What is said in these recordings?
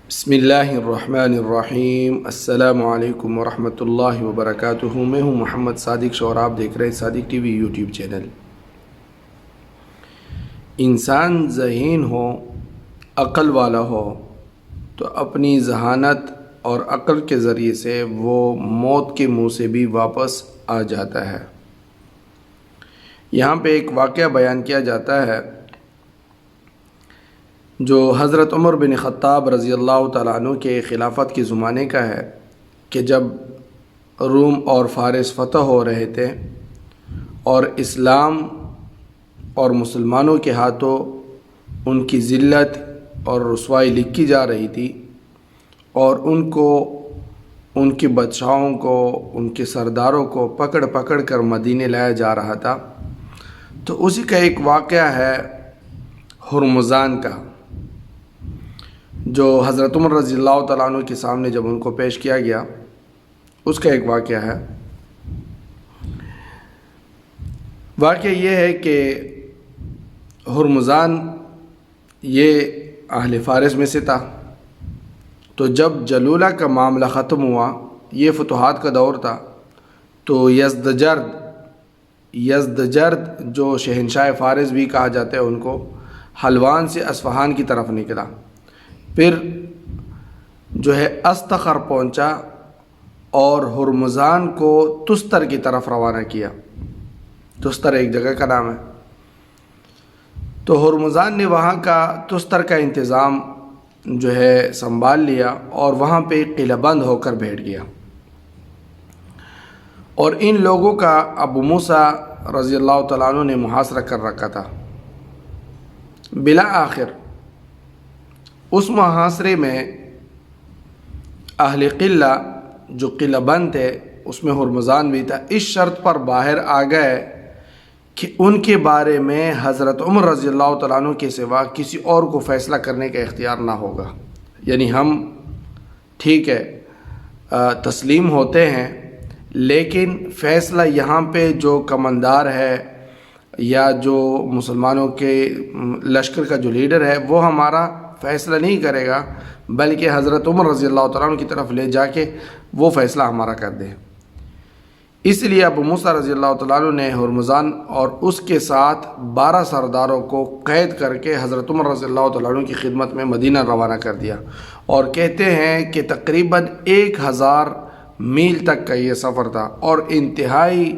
بسم اللہ الرحمن الرحیم۔ السلام علیکم ورحمۃ اللہ وبرکاتہ۔ میں ہوں محمد صادق شاہ اور آپ دیکھ رہے ہیں صادق ٹی وی یوٹیوب چینل۔ انسان ذہین ہو، عقل والا ہو تو اپنی ذہانت اور عقل کے ذریعے سے وہ موت کے منہ سے بھی واپس آ جاتا ہے۔ یہاں پہ ایک واقعہ بیان کیا جاتا ہے جو حضرت عمر بن خطاب رضی اللہ تعالیٰ عنہ کے خلافت کے زمانے کا ہے کہ جب روم اور فارس فتح ہو رہے تھے اور اسلام اور مسلمانوں کے ہاتھوں ان کی ذلت اور رسوائی لکھی جا رہی تھی اور ان کو، ان کے بادشاہوں کو، ان کے سرداروں کو پکڑ پکڑ کر مدینے لایا جا رہا تھا، تو اسی کا ایک واقعہ ہے ہرمزان کا، جو حضرت عمر رضی اللہ تعالیٰ عنہ کے سامنے جب ان کو پیش کیا گیا، اس کا ایک واقعہ ہے۔ واقعہ یہ ہے کہ ہرمزان یہ اہل فارس میں سے تھا، تو جب جلولہ کا معاملہ ختم ہوا، یہ فتوحات کا دور تھا، تو یزدجرد جو شہنشاہ فارس بھی کہا جاتا ہے ان کو، حلوان سے اصفہان کی طرف نکلا، پھر جو ہے استخر پہنچا اور ہرمزان کو تستر کی طرف روانہ کیا۔ تستر ایک جگہ کا نام ہے۔ تو ہرمزان نے وہاں کا تستر کا انتظام جو ہے سنبھال لیا اور وہاں پہ قلعہ بند ہو کر بیٹھ گیا، اور ان لوگوں کا ابو موسیٰ رضی اللہ تعالیٰ عنہ نے محاصرہ کر رکھا تھا۔ بالآخر اس محاصرے میں اہل قلعہ جو قلعہ بند تھے، اس میں ہرمزان بھی تھا، اس شرط پر باہر آ گئے کہ ان کے بارے میں حضرت عمر رضی اللہ تعالیٰ عنہ کے سوا کسی اور کو فیصلہ کرنے کا اختیار نہ ہوگا۔ یعنی ہم ٹھیک ہے تسلیم ہوتے ہیں، لیکن فیصلہ یہاں پہ جو کماندار ہے یا جو مسلمانوں کے لشکر کا جو لیڈر ہے، وہ ہمارا فیصلہ نہیں کرے گا، بلکہ حضرت عمر رضی اللہ تعالیٰ عنہ کی طرف لے جا کے وہ فیصلہ ہمارا کر دے۔ اس لیے ابو موسیٰ رضی اللہ تعالیٰ عنہ نے ہرمزان اور اس کے ساتھ 12 سرداروں کو قید کر کے حضرت عمر رضی اللہ تعالیٰ عنہ کی خدمت میں مدینہ روانہ کر دیا، اور کہتے ہیں کہ تقریباً 1000 میل تک کا یہ سفر تھا، اور انتہائی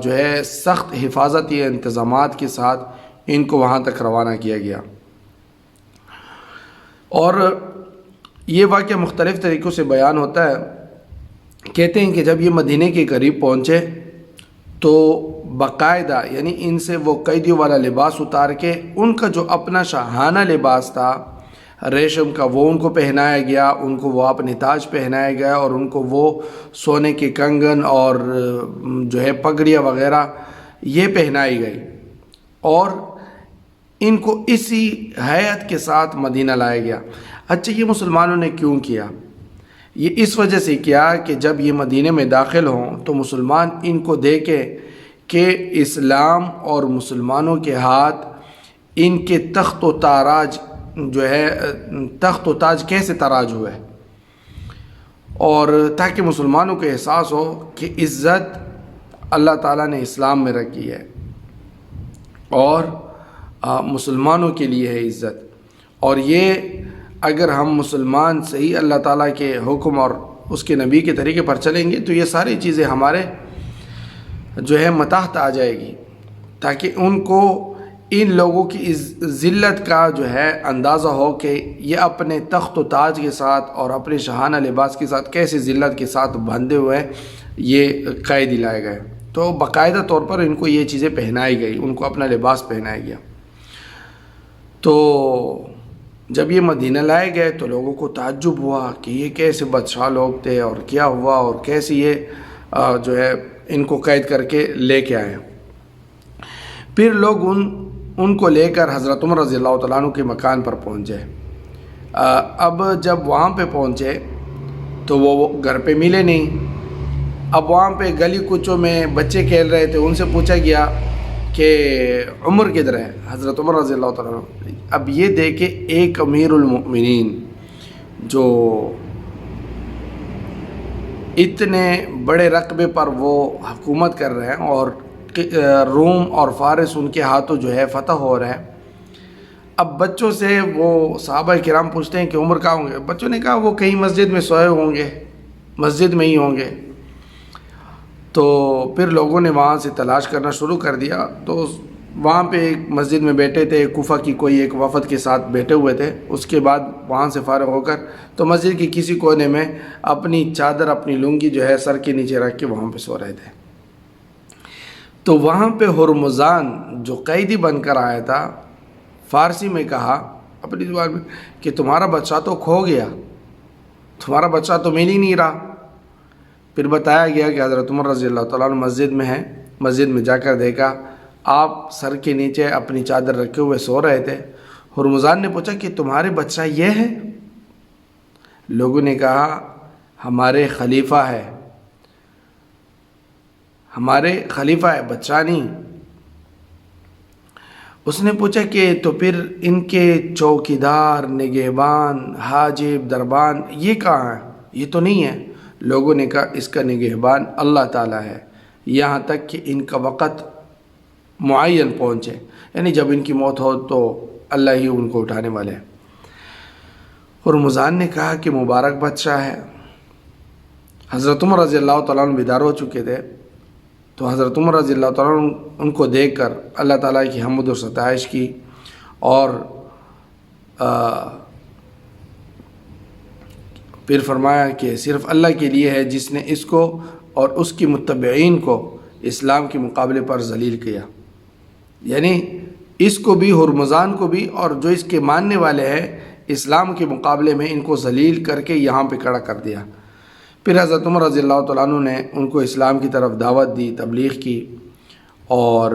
جو ہے سخت حفاظتی انتظامات کے ساتھ ان کو وہاں تک روانہ کیا گیا۔ اور یہ واقعہ مختلف طریقوں سے بیان ہوتا ہے۔ کہتے ہیں کہ جب یہ مدینے کے قریب پہنچے تو باقاعدہ یعنی ان سے وہ قیدیوں والا لباس اتار کے ان کا جو اپنا شاہانہ لباس تھا ریشم کا، وہ ان کو پہنایا گیا، ان کو وہ اپنے تاج پہنایا گیا، اور ان کو وہ سونے کے کنگن اور جو ہے پگڑیاں وغیرہ یہ پہنائی گئی، اور ان کو اسی ہیئت کے ساتھ مدینہ لایا گیا۔ اچھا، یہ مسلمانوں نے کیوں کیا؟ یہ اس وجہ سے کیا کہ جب یہ مدینہ میں داخل ہوں تو مسلمان ان کو دیکھیں کہ اسلام اور مسلمانوں کے ہاتھ ان کے تخت و تاراج جو ہے تخت و تاج کیسے تاراج ہوئے، اور تاکہ مسلمانوں کو احساس ہو کہ عزت اللہ تعالیٰ نے اسلام میں رکھی ہے، اور مسلمانوں کے لیے ہے عزت، اور یہ اگر ہم مسلمان صحیح اللہ تعالیٰ کے حکم اور اس کے نبی کے طریقے پر چلیں گے تو یہ ساری چیزیں ہمارے جو ہے متحت آ جائے گی، تاکہ ان کو ان لوگوں کی ذلت کا جو ہے اندازہ ہو کہ یہ اپنے تخت و تاج کے ساتھ اور اپنے شاہانہ لباس کے ساتھ کیسے ذلت کے ساتھ بندھے ہوئے یہ قید لائے گئے۔ تو باقاعدہ طور پر ان کو یہ چیزیں پہنائی گئی، ان کو اپنا لباس پہنایا گیا۔ تو جب یہ مدینہ لائے گئے تو لوگوں کو تعجب ہوا کہ یہ کیسے بادشاہ لوگ تھے اور کیا ہوا، اور کیسے یہ جو ہے ان کو قید کر کے لے کے آئے۔ پھر لوگ ان کو لے کر حضرت عمر رضی اللہ تعالیٰ عنہ کے مکان پر پہنچے۔ اب جب وہاں پہ پہنچے تو وہ گھر پہ ملے نہیں۔ اب وہاں پہ گلی کوچوں میں بچے کھیل رہے تھے، ان سے پوچھا گیا کہ عمر کدھر ہے، حضرت عمر رضی اللہ تعالیٰ عنہ۔ اب یہ دیکھے ایک امیر المؤمنین جو اتنے بڑے رقبے پر وہ حکومت کر رہے ہیں اور روم اور فارس ان کے ہاتھوں جو ہے فتح ہو رہا ہے. اب بچوں سے وہ صحابہ کرام پوچھتے ہیں کہ عمر کہاں ہوں گے؟ بچوں نے کہا وہ کہیں مسجد میں سوئے ہوں گے، مسجد میں ہی ہوں گے. تو پھر لوگوں نے وہاں سے تلاش کرنا شروع کر دیا. تو وہاں پہ ایک مسجد میں بیٹھے تھے، کوفہ کی کوئی ایک وفد کے ساتھ بیٹھے ہوئے تھے. اس کے بعد وہاں سے فارغ ہو کر تو مسجد کی کسی کونے میں اپنی چادر، اپنی لنگی جو ہے سر کے نیچے رکھ کے وہاں پہ سو رہے تھے. تو وہاں پہ ہرمزان جو قیدی بن کر آیا تھا، فارسی میں کہا اپنی زبان میں کہ تمہارا بچہ تو کھو گیا، تمہارا بچہ تو مل ہی نہیں رہا. پھر بتایا گیا کہ حضرت عمر رضی اللہ تعالیٰ عنہ مسجد میں ہیں. مسجد میں جا کر دیکھا آپ سر کے نیچے اپنی چادر رکھے ہوئے سو رہے تھے. ہرمزان نے پوچھا کہ تمہارے بچہ یہ ہے؟ لوگوں نے کہا ہمارے خلیفہ ہے، ہمارے خلیفہ ہے، بچہ نہیں. اس نے پوچھا کہ تو پھر ان کے چوکیدار، نگہبان، حاجب، دربان یہ کہاں ہیں؟ یہ تو نہیں ہے. لوگوں نے کہا اس کا نگہبان اللہ تعالیٰ ہے، یہاں تک کہ ان کا وقت معین پہنچے، یعنی جب ان کی موت ہو تو اللہ ہی ان کو اٹھانے والے ہیں. ہرمزان نے کہا کہ مبارک بادشاہ ہے. حضرت عمر رضی اللہ تعالیٰ عنہ بیدار ہو چکے تھے. تو حضرت عمر رضی اللہ تعالیٰ عنہ ان کو دیکھ کر اللہ تعالیٰ کی حمد و ستائش کی اور پھر فرمایا کہ صرف اللہ کے لیے ہے جس نے اس کو اور اس کی متبعین کو اسلام کے مقابلے پر ذلیل کیا. یعنی اس کو بھی، ہرمزان کو بھی، اور جو اس کے ماننے والے ہیں اسلام کے مقابلے میں ان کو ذلیل کر کے یہاں پہ کھڑا کر دیا. پھر حضرت عمر رضی اللہ تعالیٰ عنہ نے ان کو اسلام کی طرف دعوت دی، تبلیغ کی اور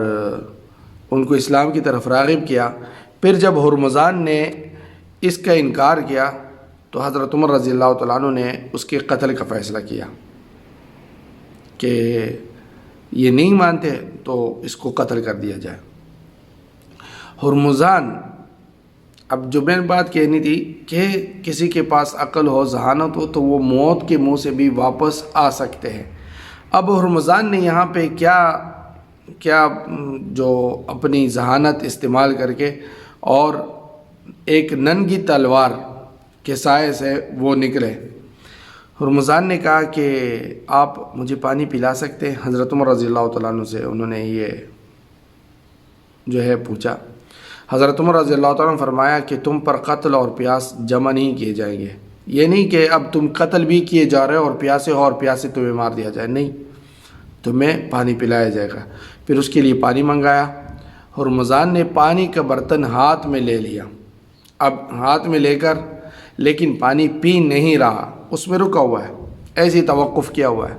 ان کو اسلام کی طرف راغب کیا. پھر جب ہرمزان نے اس کا انکار کیا تو حضرت عمر رضی اللہ تعالیٰ عنہ نے اس کے قتل کا فیصلہ کیا کہ یہ نہیں مانتے تو اس کو قتل کر دیا جائے. ہرمزان، اب جو میں نے بات کہنی تھی کہ کسی کے پاس عقل ہو، ذہانت ہو تو وہ موت کے منہ سے بھی واپس آ سکتے ہیں. اب ہرمزان نے یہاں پہ کیا جو اپنی ذہانت استعمال کر کے اور ایک ننگی تلوار کے سائے سے وہ نکلے. ہرمزان نے کہا کہ آپ مجھے پانی پلا سکتے ہیں؟ حضرت عمر رضی اللہ تعالیٰ عنہ سے انہوں نے یہ جو ہے پوچھا. حضرت عمر رضی اللہ تعالیٰ عنہ فرمایا کہ تم پر قتل اور پیاس جمع نہیں کیے جائیں گے. یہ نہیں کہ اب تم قتل بھی کیے جا رہے ہو اور پیاسے ہو اور پیاسے تمہیں مار دیا جائے، نہیں، تمہیں پانی پلایا جائے گا. پھر اس کے لیے پانی منگایا. ہرمزان نے پانی کا برتن ہاتھ میں لے لیا. اب ہاتھ میں لے کر لیکن پانی پی نہیں رہا، اس میں رکا ہوا ہے، ایسی توقف کیا ہوا ہے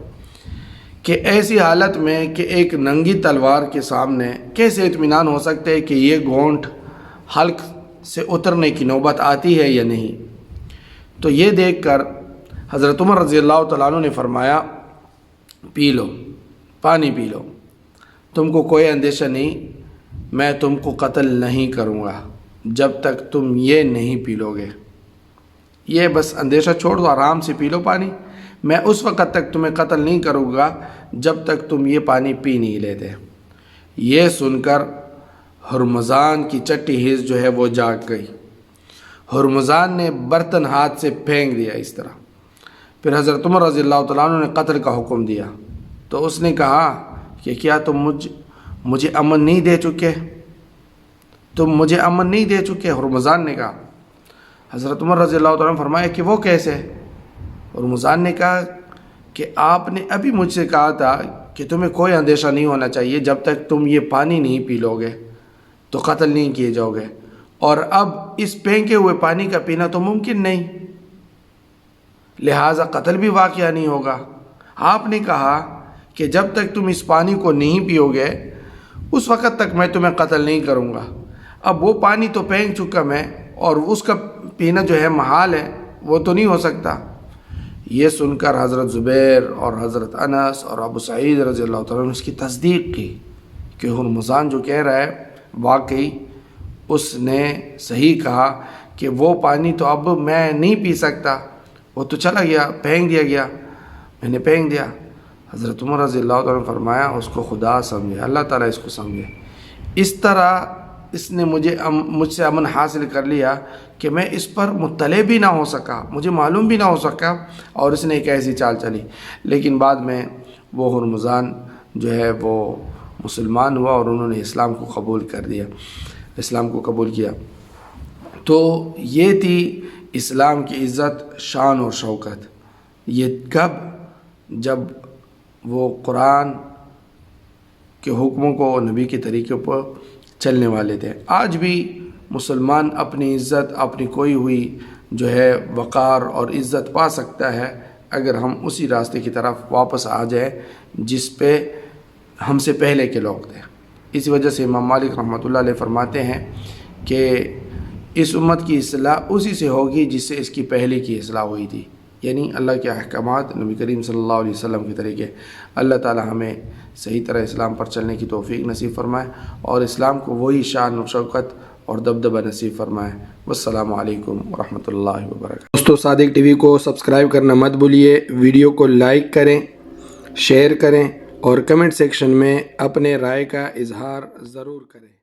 کہ ایسی حالت میں کہ ایک ننگی تلوار کے سامنے کیسے اطمینان ہو سکتا ہے کہ یہ گھونٹ حلق سے اترنے کی نوبت آتی ہے یا نہیں. تو یہ دیکھ کر حضرت عمر رضی اللہ تعالیٰ عنہ نے فرمایا پی لو، پانی پی لو، تم کو کوئی اندیشہ نہیں، میں تم کو قتل نہیں کروں گا جب تک تم یہ نہیں پی لو گے. یہ بس اندیشہ چھوڑ دو، آرام سے پی لو پانی، میں اس وقت تک تمہیں قتل نہیں کروں گا جب تک تم یہ پانی پی نہیں لیتے. یہ سن کر ہرمزان کی چٹی حس جو ہے وہ جاگ گئی. ہرمزان نے برتن ہاتھ سے پھینک دیا اس طرح. پھر حضرت عمر رضی اللہ تعالیٰ عنہ نے قتل کا حکم دیا. تو اس نے کہا کہ کیا تم مجھے امن نہیں دے چکے؟ تم مجھے امن نہیں دے چکے؟ ہرمزان نے کہا. حضرت عمر رضی اللہ تعالیٰ عنہ فرمایا کہ وہ کیسے؟ ہرمزان نے کہا کہ آپ نے ابھی مجھ سے کہا تھا کہ تمہیں کوئی اندیشہ نہیں ہونا چاہیے جب تک تم یہ پانی نہیں پی لو گے تو قتل نہیں کیے جاؤ گے، اور اب اس پھینکے ہوئے پانی کا پینا تو ممکن نہیں، لہٰذا قتل بھی واقعہ نہیں ہوگا. آپ نے کہا کہ جب تک تم اس پانی کو نہیں پیو گے اس وقت تک میں تمہیں قتل نہیں کروں گا. اب وہ پانی تو پھینک چکا میں اور اس کا پینا جو ہے محال ہے، وہ تو نہیں ہو سکتا. یہ سن کر حضرت زبیر اور حضرت انس اور ابو سعید رضی اللہ تعالیٰ نے اس کی تصدیق کی کہ ہرمزان جو کہہ رہا ہے واقعی اس نے صحیح کہا کہ وہ پانی تو اب میں نہیں پی سکتا، وہ تو چلا گیا، پھینک دیا گیا، میں نے پھینک دیا۔ حضرت عمر رضی اللہ تعالیٰ نے فرمایا اس کو خدا سمجھے، اللہ تعالیٰ اس کو سمجھے۔ اس طرح اس نے مجھ سے امن حاصل کر لیا کہ میں اس پر مطلع بھی نہ ہو سکا، مجھے معلوم بھی نہ ہو سکا، اور اس نے ایک ایسی چال چلی۔ لیکن بعد میں وہ ہرمزان جو ہے وہ مسلمان ہوا اور انہوں نے اسلام کو قبول کر دیا، اسلام کو قبول کیا۔ تو یہ تھی اسلام کی عزت، شان اور شوکت۔ یہ کب؟ جب وہ قرآن کے حکموں کو، نبی کے طریقے پر چلنے والے تھے۔ آج بھی مسلمان اپنی عزت، اپنی کوئی ہوئی جو ہے وقار اور عزت پا سکتا ہے اگر ہم اسی راستے کی طرف واپس آ جائیں جس پہ ہم سے پہلے کے لوگ تھے۔ اسی وجہ سے امام مالک رحمۃ اللہ علیہ فرماتے ہیں کہ اس امت کی اصلاح اسی سے ہوگی جس سے اس کی پہلے کی اصلاح ہوئی تھی، یعنی اللہ کے احکامات، نبی کریم صلی اللہ علیہ وسلم کے طریقے۔ اللہ تعالی ہمیں صحیح طرح اسلام پر چلنے کی توفیق نصیب فرمائے اور اسلام کو وہی شان و شوکت اور دبدبہ نصیب فرمائے۔ والسلام علیکم ورحمۃ اللہ وبرکاتہ۔ دوستو، صادق ٹی وی کو سبسکرائب کرنا مت بھولیے، ویڈیو کو لائک کریں، شیئر کریں اور کمنٹ سیکشن میں اپنے رائے کا اظہار ضرور کریں۔